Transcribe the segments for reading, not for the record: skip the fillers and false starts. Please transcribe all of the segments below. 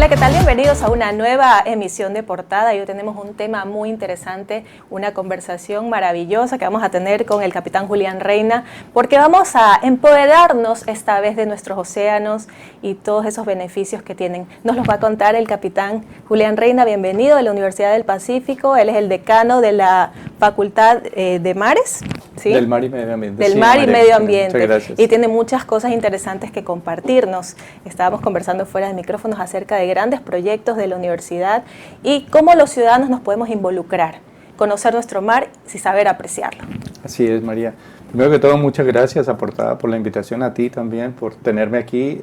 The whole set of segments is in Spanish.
Hola, ¿qué tal? Bienvenidos a una nueva emisión de Portada. Hoy tenemos un tema muy interesante, una conversación maravillosa que vamos a tener con el capitán Julián Reina, porque vamos a empoderarnos esta vez de nuestros océanos y todos esos beneficios que tienen. Nos los va a contar el capitán Julián Reina. Bienvenido de la Universidad del Pacífico. Él es el decano de la Facultad de Mares. ¿Sí? Del Mar y Medio Ambiente. Del sí, Mar y Medio Ambiente. Muchas gracias. Y tiene muchas cosas interesantes que compartirnos. Estábamos conversando fuera de micrófonos acerca de grandes proyectos de la universidad y cómo los ciudadanos nos podemos involucrar, conocer nuestro mar y saber apreciarlo. Así es, María. Primero que todo, muchas gracias a Portada por la invitación, a ti también por tenerme aquí.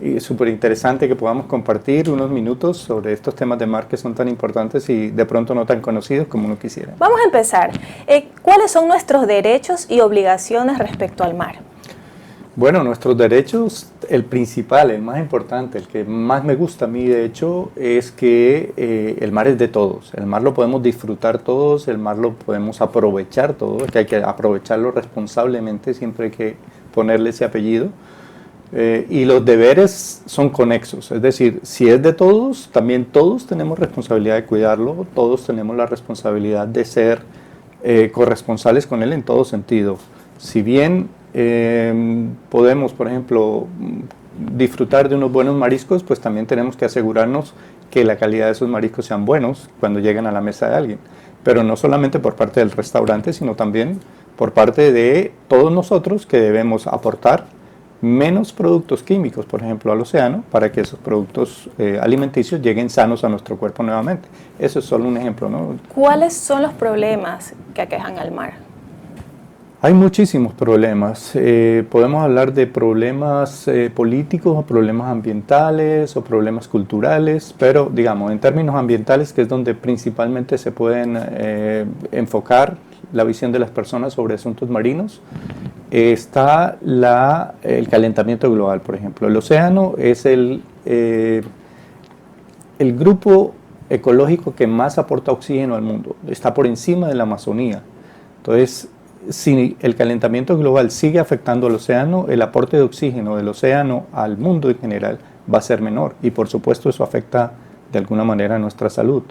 Y súper interesante que podamos compartir unos minutos sobre estos temas de mar que son tan importantes y de pronto no tan conocidos como uno quisiera. Vamos a empezar. ¿Cuáles son nuestros derechos y obligaciones respecto al mar? Bueno, nuestros derechos, el principal, el más importante, el que más me gusta a mí de hecho, es que el mar es de todos. El mar lo podemos disfrutar todos, el mar lo podemos aprovechar todos, que hay que aprovecharlo responsablemente, siempre hay que ponerle ese apellido. Y los deberes son conexos, es decir, si es de todos, también todos tenemos responsabilidad de cuidarlo, todos tenemos la responsabilidad de ser corresponsales con él en todo sentido. Si bien podemos, por ejemplo, disfrutar de unos buenos mariscos, pues también tenemos que asegurarnos que la calidad de esos mariscos sean buenos cuando lleguen a la mesa de alguien, pero no solamente por parte del restaurante, sino también por parte de todos nosotros que debemos aportar menos productos químicos, por ejemplo, al océano, para que esos productos alimenticios lleguen sanos a nuestro cuerpo nuevamente. Eso es solo un ejemplo, ¿no? ¿Cuáles son los problemas que aquejan al mar? Hay muchísimos problemas. Podemos hablar de problemas políticos o problemas ambientales o problemas culturales, pero digamos, en términos ambientales, que es donde principalmente se pueden enfocar la visión de las personas sobre asuntos marinos, está el calentamiento global, por ejemplo. El océano es el grupo ecológico que más aporta oxígeno al mundo. Está por encima de la Amazonía. Entonces, si el calentamiento global sigue afectando al océano, el aporte de oxígeno del océano al mundo en general va a ser menor. Y por supuesto eso afecta de alguna manera a nuestra salud.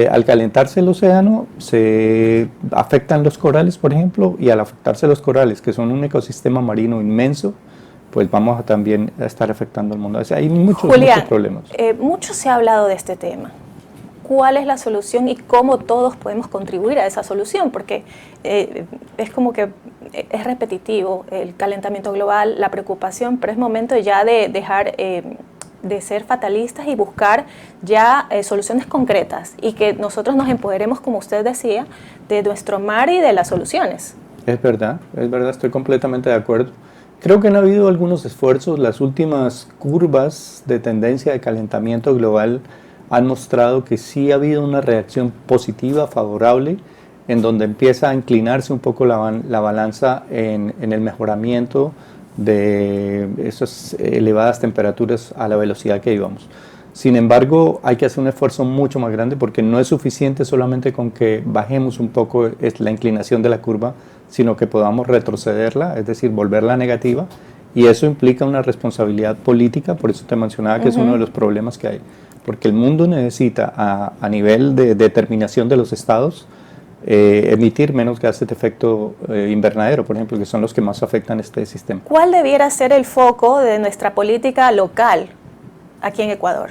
Al calentarse el océano se afectan los corales, por ejemplo, y al afectarse los corales, que son un ecosistema marino inmenso, pues vamos a también a estar afectando al mundo. O sea, hay muchos problemas. Mucho se ha hablado de este tema. ¿Cuál es la solución y cómo todos podemos contribuir a esa solución? Porque es como que es repetitivo el calentamiento global, la preocupación, pero es momento ya de dejar de ser fatalistas y buscar ya soluciones concretas y que nosotros nos empoderemos, como usted decía, de nuestro mar y de las soluciones. Es verdad, estoy completamente de acuerdo. Creo que han habido algunos esfuerzos, las últimas curvas de tendencia de calentamiento global han mostrado que sí ha habido una reacción positiva, favorable, en donde empieza a inclinarse un poco la balanza en el mejoramiento de esas elevadas temperaturas a la velocidad que íbamos. Sin embargo, hay que hacer un esfuerzo mucho más grande porque no es suficiente solamente con que bajemos un poco la inclinación de la curva, sino que podamos retrocederla, es decir, volverla negativa, y eso implica una responsabilidad política, por eso te mencionaba que es uno de los problemas que hay, porque el mundo necesita a nivel de determinación de los estados emitir menos gases de efecto invernadero, por ejemplo, que son los que más afectan este sistema. ¿Cuál debiera ser el foco de nuestra política local aquí en Ecuador?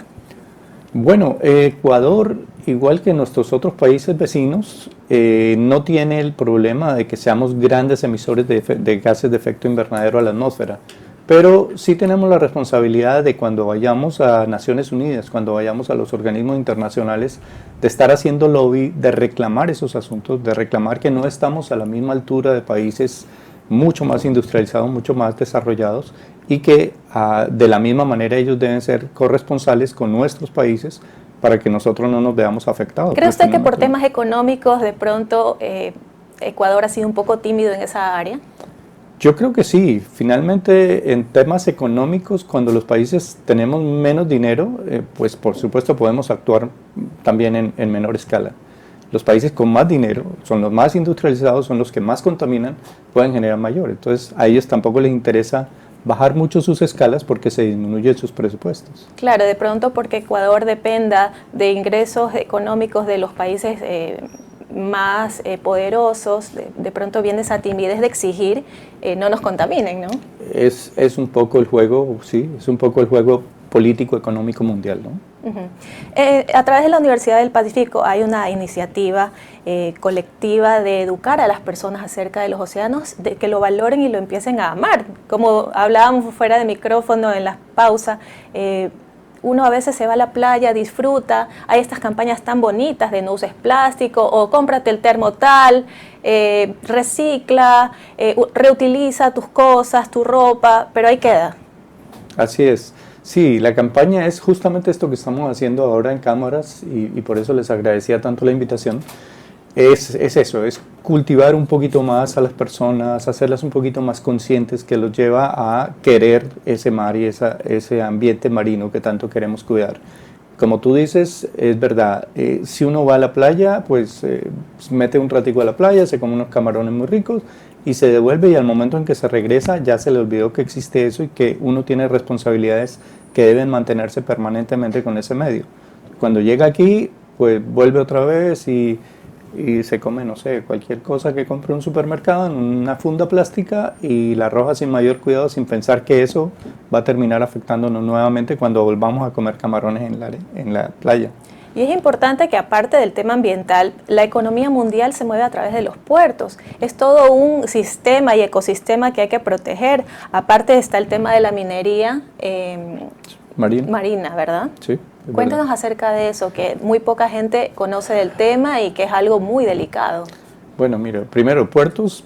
Bueno, Ecuador, igual que nuestros otros países vecinos, no tiene el problema de que seamos grandes emisores de gases de efecto invernadero a la atmósfera, pero sí tenemos la responsabilidad de cuando vayamos a Naciones Unidas, cuando vayamos a los organismos internacionales, de estar haciendo lobby, de reclamar esos asuntos, de reclamar que no estamos a la misma altura de países mucho más industrializados, mucho más desarrollados, y que de la misma manera ellos deben ser corresponsales con nuestros países para que nosotros no nos veamos afectados. ¿Cree usted que por temas económicos de pronto Ecuador ha sido un poco tímido en esa área? Yo creo que sí. Finalmente, en temas económicos, cuando los países tenemos menos dinero, pues por supuesto podemos actuar también en menor escala. Los países con más dinero, son los más industrializados, son los que más contaminan, pueden generar mayor. Entonces, a ellos tampoco les interesa bajar mucho sus escalas porque se disminuyen sus presupuestos. Claro, de pronto porque Ecuador dependa de ingresos económicos de los países más poderosos, de pronto viene esa timidez de exigir no nos contaminen, ¿no? Es un poco el juego, sí, es un poco el juego político económico mundial, ¿no? A través de la Universidad del Pacífico hay una iniciativa colectiva de educar a las personas acerca de los océanos, de que lo valoren y lo empiecen a amar. Como hablábamos fuera de micrófono en las pausas, uno a veces se va a la playa, disfruta, hay estas campañas tan bonitas de no uses plástico o cómprate el termo tal, recicla, reutiliza tus cosas, tu ropa, pero ahí queda. Así es. Sí, la campaña es justamente esto que estamos haciendo ahora en cámaras y por eso les agradecía tanto la invitación. Es eso, es cultivar un poquito más a las personas, hacerlas un poquito más conscientes, que los lleva a querer ese mar y ese ambiente marino que tanto queremos cuidar. Como tú dices, es verdad, si uno va a la playa, pues mete un ratico a la playa, se come unos camarones muy ricos y se devuelve, y al momento en que se regresa ya se le olvidó que existe eso y que uno tiene responsabilidades que deben mantenerse permanentemente con ese medio. Cuando llega aquí, pues vuelve otra vez y se come, no sé, cualquier cosa que compre en un supermercado en una funda plástica y la arroja sin mayor cuidado, sin pensar que eso va a terminar afectándonos nuevamente cuando volvamos a comer camarones en la playa. Y es importante que, aparte del tema ambiental, la economía mundial se mueve a través de los puertos. Es todo un sistema y ecosistema que hay que proteger. Aparte está el tema de la minería marina, ¿verdad? Sí. Cuéntanos acerca de eso, que muy poca gente conoce del tema y que es algo muy delicado. Bueno, mira, primero, puertos,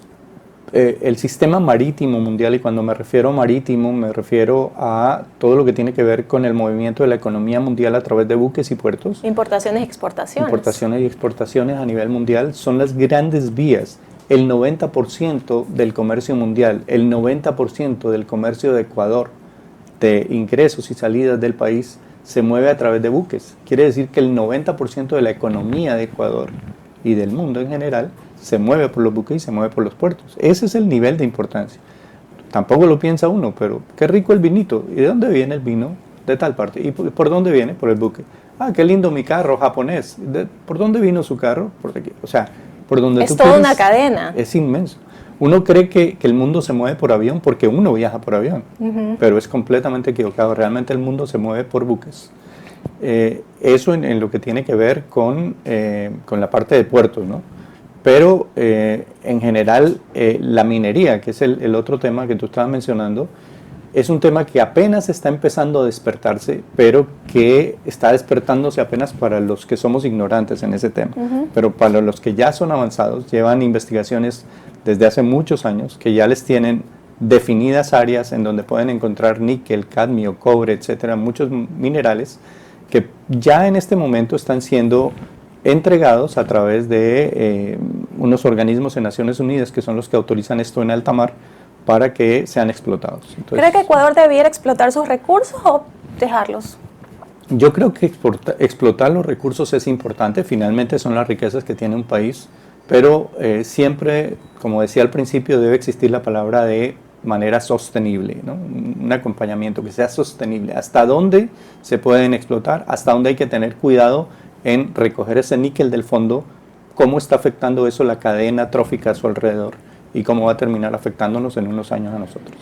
el sistema marítimo mundial, y cuando me refiero a marítimo, me refiero a todo lo que tiene que ver con el movimiento de la economía mundial a través de buques y puertos. Importaciones y exportaciones. Importaciones y exportaciones a nivel mundial son las grandes vías. El 90% del comercio mundial, el 90% del comercio de Ecuador, de ingresos y salidas del país, se mueve a través de buques. Quiere decir que el 90% de la economía de Ecuador y del mundo en general se mueve por los buques y se mueve por los puertos. Ese es el nivel de importancia. Tampoco lo piensa uno, pero qué rico el vinito. ¿Y de dónde viene el vino? De tal parte. ¿Y por dónde viene? Por el buque. Ah, qué lindo mi carro japonés. ¿Por dónde vino su carro? Por aquí. O sea, por donde tú quieres. Es toda una cadena. Es inmenso. Uno cree que el mundo se mueve por avión porque uno viaja por avión, pero es completamente equivocado. Realmente el mundo se mueve por buques. Eso en lo que tiene que ver con la parte de puertos, ¿no? Pero en general la minería, que es el otro tema que tú estabas mencionando, es un tema que apenas está empezando a despertarse, pero que está despertándose apenas para los que somos ignorantes en ese tema. Pero para los que ya son avanzados, llevan investigaciones desde hace muchos años, que ya les tienen definidas áreas en donde pueden encontrar níquel, cadmio, cobre, etcétera, muchos minerales que ya en este momento están siendo entregados a través de unos organismos en Naciones Unidas que son los que autorizan esto en alta mar para que sean explotados. Entonces, ¿cree que Ecuador debiera explotar sus recursos o dejarlos? Yo creo que explotar los recursos es importante, finalmente son las riquezas que tiene un país, pero siempre, como decía al principio, debe existir la palabra de manera sostenible, ¿no? Un acompañamiento que sea sostenible. ¿Hasta dónde se pueden explotar? ¿Hasta dónde hay que tener cuidado en recoger ese níquel del fondo? ¿Cómo está afectando eso la cadena trófica a su alrededor? ¿Y cómo va a terminar afectándonos en unos años a nosotros?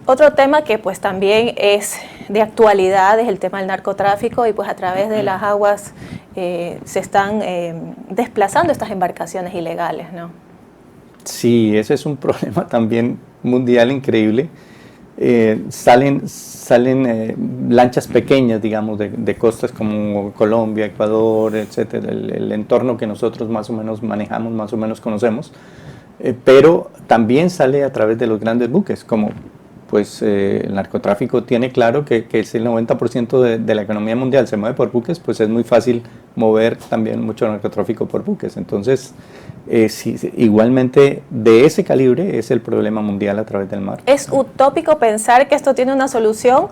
Otro tema que pues también es de actualidad es el tema del narcotráfico, y pues a través de las aguas se están desplazando estas embarcaciones ilegales, ¿no? Sí, ese es un problema también mundial increíble. Salen lanchas pequeñas, digamos, de costas como Colombia, Ecuador, etcétera, el entorno que nosotros más o menos manejamos, más o menos conocemos, pero también sale a través de los grandes buques, como pues el narcotráfico tiene claro que es el 90% de la economía mundial se mueve por buques, pues es muy fácil mover también mucho narcotráfico por buques. Entonces, sí, igualmente de ese calibre es el problema mundial a través del mar. ¿Es utópico pensar que esto tiene una solución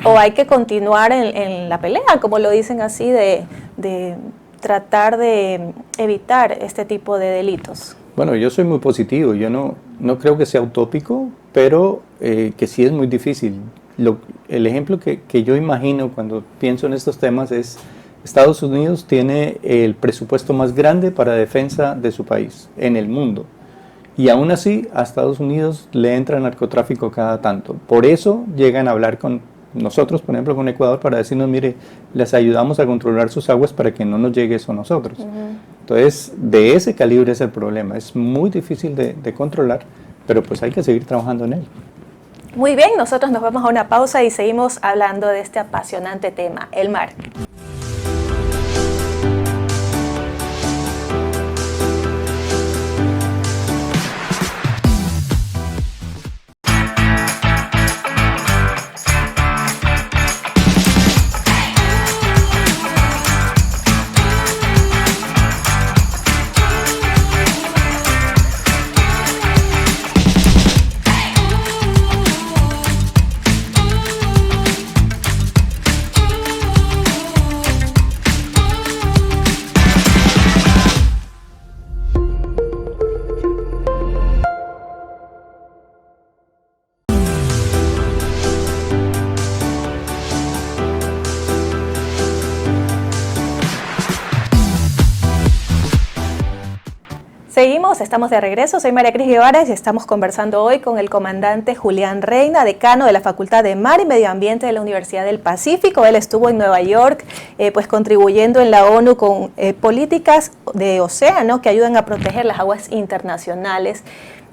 o hay que continuar en la pelea, como lo dicen así, de tratar de evitar este tipo de delitos? Bueno, yo soy muy positivo, yo no creo que sea utópico, pero que sí es muy difícil. El ejemplo que yo imagino cuando pienso en estos temas es Estados Unidos tiene el presupuesto más grande para defensa de su país en el mundo. Y aún así a Estados Unidos le entra narcotráfico cada tanto. Por eso llegan a hablar con nosotros, por ejemplo, con Ecuador, para decirnos, mire, les ayudamos a controlar sus aguas para que no nos llegue eso a nosotros. Entonces, de ese calibre es el problema. Es muy difícil de controlar, pero pues hay que seguir trabajando en él. Muy bien, nosotros nos vamos a una pausa y seguimos hablando de este apasionante tema, el mar. Seguimos, estamos de regreso, soy María Cris Guevara y estamos conversando hoy con el comandante Julián Reina, decano de la Facultad de Mar y Medio Ambiente de la Universidad del Pacífico. Él estuvo en Nueva York pues contribuyendo en la ONU con políticas de océano que ayudan a proteger las aguas internacionales.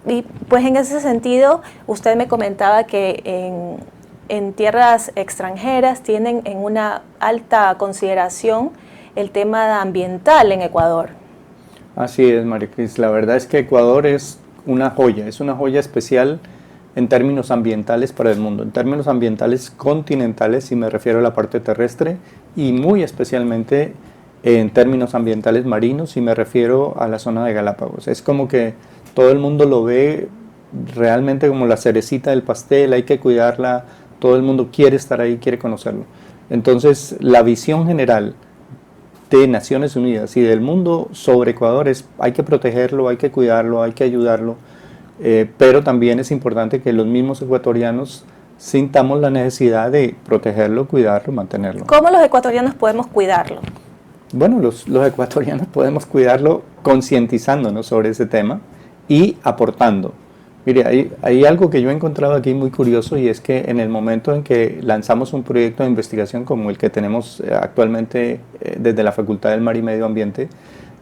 Y pues en ese sentido, usted me comentaba que en tierras extranjeras tienen en una alta consideración el tema ambiental en Ecuador. Así es, María Cris. La verdad es que Ecuador es una joya especial en términos ambientales para el mundo, en términos ambientales continentales, si me refiero a la parte terrestre, y muy especialmente en términos ambientales marinos, si me refiero a la zona de Galápagos. Es como que todo el mundo lo ve realmente como la cerecita del pastel, hay que cuidarla, todo el mundo quiere estar ahí, quiere conocerlo. Entonces, la visión general de Naciones Unidas y del mundo sobre Ecuador es hay que protegerlo, hay que cuidarlo, hay que ayudarlo, pero también es importante que los mismos ecuatorianos sintamos la necesidad de protegerlo, cuidarlo, mantenerlo. ¿Cómo los ecuatorianos podemos cuidarlo? Bueno, los ecuatorianos podemos cuidarlo concientizándonos sobre ese tema y aportando. Mire, hay algo que yo he encontrado aquí muy curioso y es que en el momento en que lanzamos un proyecto de investigación como el que tenemos actualmente desde la Facultad del Mar y Medio Ambiente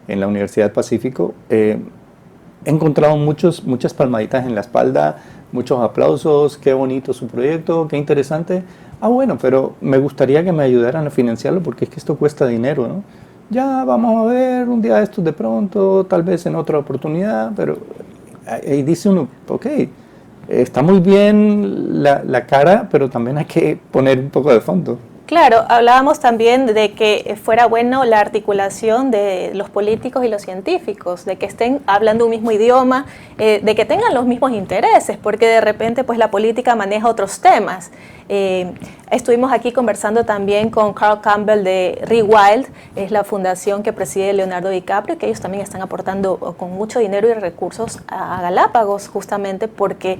en la Universidad del Pacífico, he encontrado muchas palmaditas en la espalda, muchos aplausos, qué bonito su proyecto, qué interesante. Ah, bueno, pero me gustaría que me ayudaran a financiarlo porque es que esto cuesta dinero, ¿no? Ya vamos a ver un día de estos de pronto, tal vez en otra oportunidad, pero ahí dice uno, ok, está muy bien la cara, pero también hay que poner un poco de fondo. Claro, hablábamos también de que fuera bueno la articulación de los políticos y los científicos, de que estén hablando un mismo idioma, de que tengan los mismos intereses, porque de repente pues la política maneja otros temas. Estuvimos aquí conversando también con Carl Campbell de Rewild, es la fundación que preside Leonardo DiCaprio, que ellos también están aportando con mucho dinero y recursos a Galápagos, justamente porque,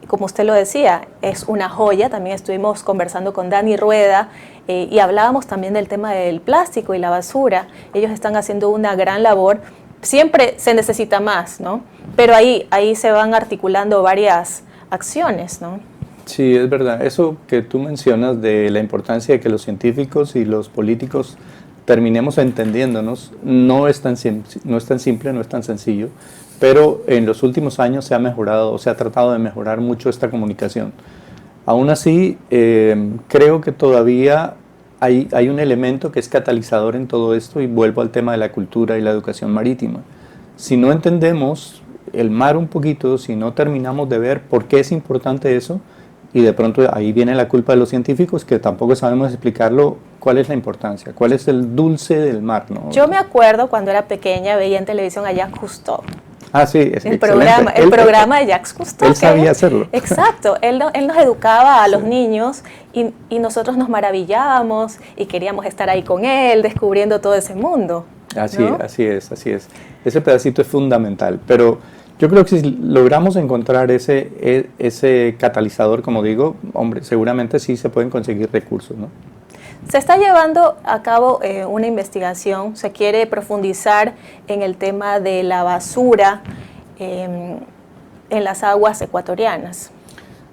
como usted lo decía, es una joya. También estuvimos conversando con Dani Rueda y hablábamos también del tema del plástico y la basura. Ellos están haciendo una gran labor. Siempre se necesita más, ¿no? Pero ahí se van articulando varias acciones, ¿no? Sí, es verdad. Eso que tú mencionas de la importancia de que los científicos y los políticos terminemos entendiéndonos, no es tan simple, no es tan sencillo, pero en los últimos años se ha mejorado, se ha tratado de mejorar mucho esta comunicación. Aún así, creo que todavía hay un elemento que es catalizador en todo esto y vuelvo al tema de la cultura y la educación marítima. Si no entendemos el mar un poquito, si no terminamos de ver por qué es importante eso, y de pronto ahí viene la culpa de los científicos que tampoco sabemos explicarlo, cuál es la importancia, cuál es el dulce del mar, ¿no? Yo me acuerdo cuando era pequeña, veía en televisión a Jacques Cousteau. Ah, sí, es el programa de Jacques Cousteau. Él sabía hacerlo. Exacto, él nos educaba a los niños y nosotros nos maravillábamos y queríamos estar ahí con él, descubriendo todo ese mundo. Así, ¿no? así es. Ese pedacito es fundamental, pero Yo creo que si logramos encontrar ese catalizador, como digo, hombre, seguramente sí se pueden conseguir recursos, ¿no? Se está llevando a cabo una investigación, se quiere profundizar en el tema de la basura en las aguas ecuatorianas.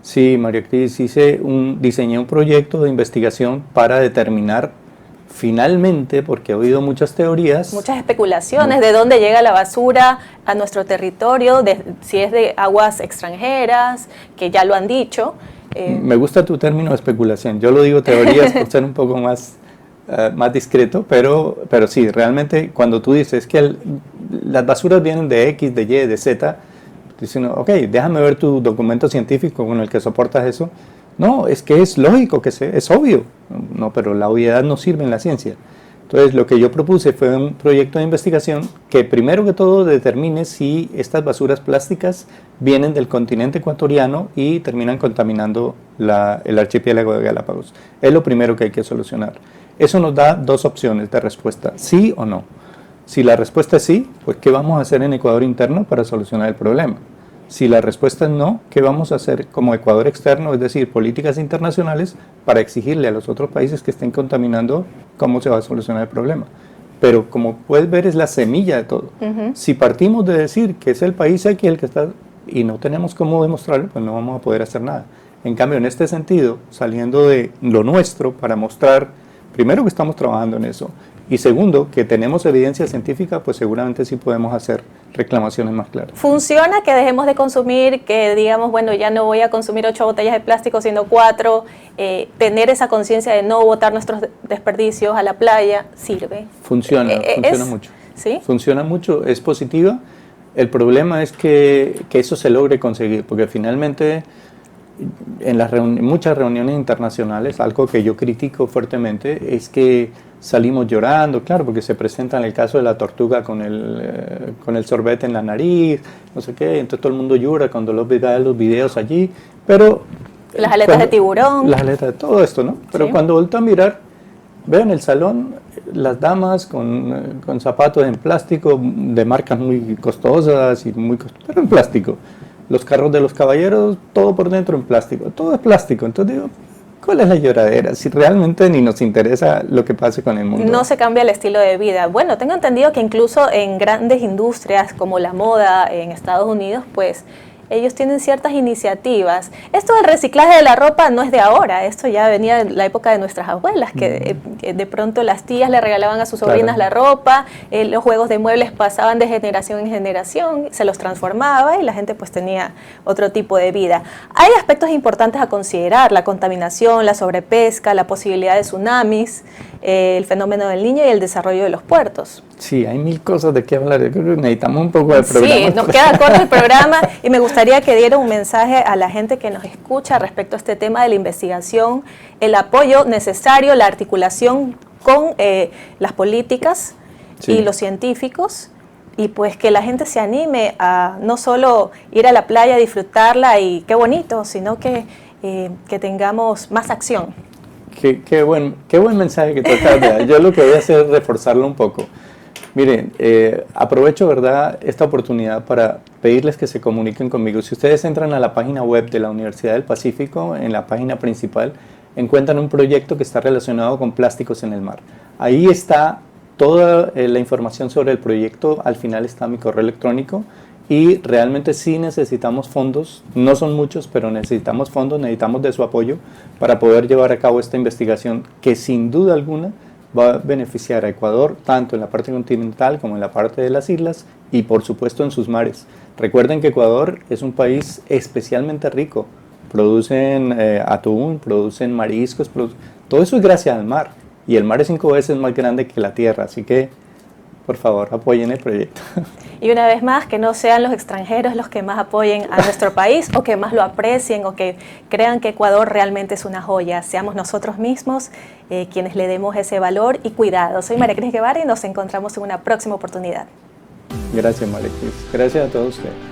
Sí, María Cris, diseñé un proyecto de investigación para determinar finalmente, porque he oído muchas teorías. Muchas especulaciones de dónde llega la basura a nuestro territorio, si es de aguas extranjeras, que ya lo han dicho. Me gusta tu término de especulación. Yo lo digo teorías por ser un poco más discreto, pero sí, realmente cuando tú dices que las basuras vienen de X, de Y, de Z, dicen, ok, déjame ver tu documento científico con el que soportas eso. No, es que es lógico, es obvio. No, pero la obviedad no sirve en la ciencia. Entonces, lo que yo propuse fue un proyecto de investigación que primero que todo determine si estas basuras plásticas vienen del continente ecuatoriano y terminan contaminando el archipiélago de Galápagos. Es lo primero que hay que solucionar. Eso nos da dos opciones de respuesta, sí o no. Si la respuesta es sí, pues ¿qué vamos a hacer en Ecuador interno para solucionar el problema? Si la respuesta es no, ¿qué vamos a hacer como Ecuador externo? Es decir, políticas internacionales para exigirle a los otros países que estén contaminando cómo se va a solucionar el problema. Pero como puedes ver, es la semilla de todo. Si partimos de decir que es el país aquí el que está y no tenemos cómo demostrarlo, pues no vamos a poder hacer nada. En cambio, en este sentido, saliendo de lo nuestro para mostrar, primero, que estamos trabajando en eso, y segundo, que tenemos evidencia científica, pues seguramente sí podemos hacer reclamaciones más claras. ¿Funciona que dejemos de consumir, que digamos, bueno, ya no voy a consumir 8 botellas de plástico, sino 4? Tener esa conciencia de no botar nuestros desperdicios a la playa, ¿sirve? Funciona mucho. ¿Sí? Funciona mucho, es positiva. El problema es que eso se logre conseguir, porque finalmente en muchas reuniones internacionales, algo que yo critico fuertemente es que salimos llorando, claro, porque se presenta en el caso de la tortuga con el sorbete en la nariz, no sé qué, entonces todo el mundo llora cuando los videos allí, pero... Las aletas de tiburón. Las aletas de todo esto, ¿no? Pero sí, cuando vuelto a mirar, veo en el salón las damas con zapatos en plástico, de marcas muy costosas, pero en plástico. Los carros de los caballeros, todo por dentro en plástico, todo es plástico. Entonces digo, ¿cuál es la lloradera? Si realmente ni nos interesa lo que pase con el mundo. No se cambia el estilo de vida. Bueno, tengo entendido que incluso en grandes industrias como la moda en Estados Unidos, pues ellos tienen ciertas iniciativas. Esto del reciclaje de la ropa no es de ahora, esto ya venía de la época de nuestras abuelas, que de pronto las tías le regalaban a sus sobrinas la ropa, los juegos de muebles pasaban de generación en generación, se los transformaba y la gente pues tenía otro tipo de vida. Hay aspectos importantes a considerar, la contaminación, la sobrepesca, la posibilidad de tsunamis, el fenómeno del Niño y el desarrollo de los puertos. Sí, hay mil cosas de qué hablar. Yo creo que necesitamos un poco de programa. Sí, nos queda corto el programa y me gustaría que diera un mensaje a la gente que nos escucha respecto a este tema de la investigación, el apoyo necesario, la articulación con las políticas y los científicos, y pues que la gente se anime a no solo ir a la playa, disfrutarla y qué bonito, sino que tengamos más acción. Qué buen mensaje que tocas de dar. Yo lo que voy a hacer es reforzarlo un poco. Miren, aprovecho, ¿verdad?, esta oportunidad para pedirles que se comuniquen conmigo. Si ustedes entran a la página web de la Universidad del Pacífico, en la página principal, encuentran un proyecto que está relacionado con plásticos en el mar. Ahí está toda la información sobre el proyecto, al final está mi correo electrónico, y realmente sí necesitamos fondos, no son muchos, pero necesitamos fondos, necesitamos de su apoyo para poder llevar a cabo esta investigación que sin duda alguna va a beneficiar a Ecuador, tanto en la parte continental como en la parte de las islas y por supuesto en sus mares. Recuerden que Ecuador es un país especialmente rico, producen atún, producen mariscos, todo eso es gracias al mar, y el mar es 5 veces más grande que la tierra, así que por favor apoyen el proyecto. Y una vez más, que no sean los extranjeros los que más apoyen a nuestro país o que más lo aprecien o que crean que Ecuador realmente es una joya. Seamos nosotros mismos quienes le demos ese valor y cuidado. Soy María Cris Guevara y nos encontramos en una próxima oportunidad. Gracias, María Cris. Gracias a todos ustedes.